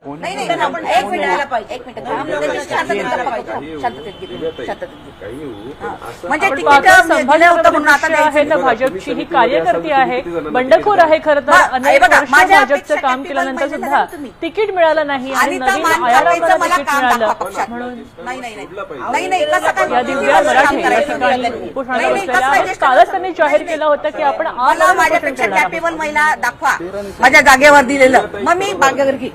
नाही नाही आपण एक मिनिट पाहिजे एक मिनिट म्हणजे तिकीट दिलं होतं म्हणून आता आहे भाजपची ही कार्यकर्ती आहे, बंडखोर आहे खरं तर. अनेक वर्ष भाजपचं काम केल्यानंतर सुद्धा तिकीट मिळालं नाही आणि नवीन आयाराला तिकीट मिळालं म्हणून नाही नाही कसं काय या दिव्या मराठे या ठिकाणी उपोषणाला बसलेल्या आहेत. कालच त्यांनी जाहीर केलं होतं की आपण आज मला माझ्यापेक्षा कॅपेबल महिला दाखवा माझ्या जागेवर दिलेलं, मग मी भाग्यवर घे.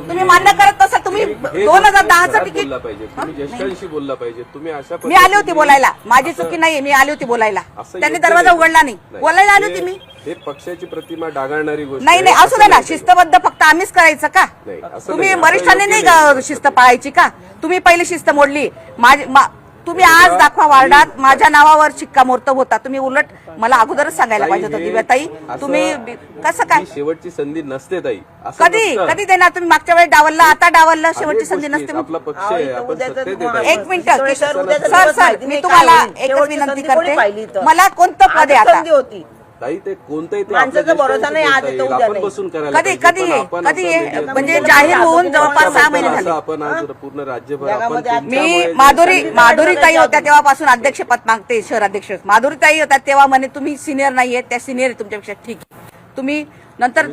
तुम्ही मान्य करत तसं तुम्ही 2010चं तिकीट तुम्ही ज्येष्ठांशी बोलला पाहिजे. तुम्ही अशा मी आली होती बोलायला, माझी चुकी नाहीये, मी आली होती बोलायला, त्यांनी दरवाजा उघडला नाही, बोलायला आली होती मी. हे पक्षाची प्रतिमा डागाळणारी गोष्ट नाही नाही असू दे ना, शिस्तबद्ध फक्त आम्हीच करायचं का? तुम्ही वरिष्ठांनी नाही शिस्त पाळायची का? तुम्ही पहिली शिस्त मोडली. तुम्ही आज दाखवा वार्डात माझ्या नावावर शिक्कामोर्तब होता. तुम्ही उलट मला अगोदरच सांगायला पाहिजे होतं दिव्याताई. तुम्ही कसं काय शेवटची संधी नसते ताई. कधी कधी देणार तुम्ही? मागच्या वेळेस डावलला, आता डावलला, शेवटची संधी नसते. आपला पक्ष आहे, आपण सत्तेत येतो. एक मिनिट सर मी तुम्हाला एकच विनंती करते, मला कोणतं पद आहे आता? ताई ते कोणतंही ते माणसाचा भरोसा नाही, आज येतो उद्या आपण नाही. बसून करायला कधी पाहिजे. कधी पण आपण कधी असं media म्हणजे मध्ये जाहीर होऊन जवळपास 6 महिने झाले. आपण आज पूर्ण राज्यभर आपण जगामध्ये आज मी तुमच्यामुळे- माधुरीताई होत्या तेव्हापासून अध्यक्षपद मागते, शहराध्यक्ष माधुरीताई होत्या तेव्हा म्हणे तुम्ही सिनियर नाहीये, त्या सिनियर आहे तुमच्यापेक्षा. ठीक, तुम्ही नंतर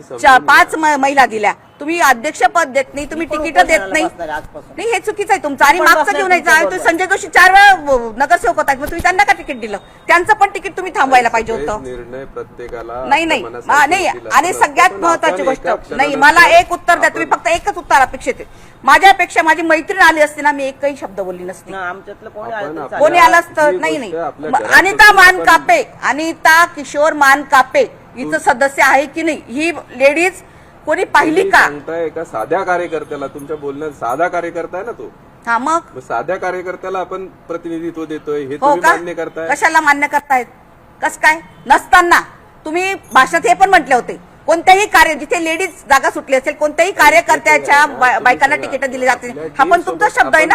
5 महिला दिल्या, तुम्ही अध्यक्षपद देत नाही, तुम्ही तिकीट देत नाही. नाही हे चुकीचं आहे तुमचं. आणि मागचं घेऊन यायचं. संजय जोशी 4 वेळा नगरसेवक होतात, मग तुम्ही त्यांना का तिकीट दिलं? त्यांचं पण तिकीट तुम्ही थांबवायला पाहिजे होतं. निर्णय प्रत्येकाला नाही नाही नाही आणि सगळ्यात महत्वाची गोष्ट नाही, मला एक उत्तर द्या तुम्ही, फक्त एकच उत्तर अपेक्षित आहे. माझ्यापेक्षा माझी मैत्रीण आली असती ना, मी एकही शब्द बोलली नसती. आमच्यातलं कोणी आलं तर चालेल. कोणी आलं असतं नाही नाही. अनिता मानकापे, अनिता किशोर मानकापे हिचं सदस्य आहे की नाही ही लेडीज कोणी पाहिली का? सांगताय एका साध्या कार्यकर्त्याला, तुमच्या बोलण्यात साधा कार्यकर्ता आहे ना तो, हा मग साध्या कार्यकर्त्याला आपण प्रतिनिधित्व देतोय हे हो तुम्ही का? मान्य करताय? कशाला मान्य करतायत? कस काय नसताना? तुम्ही भाषणात हे पण म्हटले होते, कोणत्याही कार्य जिथे लेडीज जागा सुटली असेल कोणत्याही कार्यकर्त्याच्या बायकांना तिकीट दिली जाते. हा पण तुमचा शब्द आहे ना.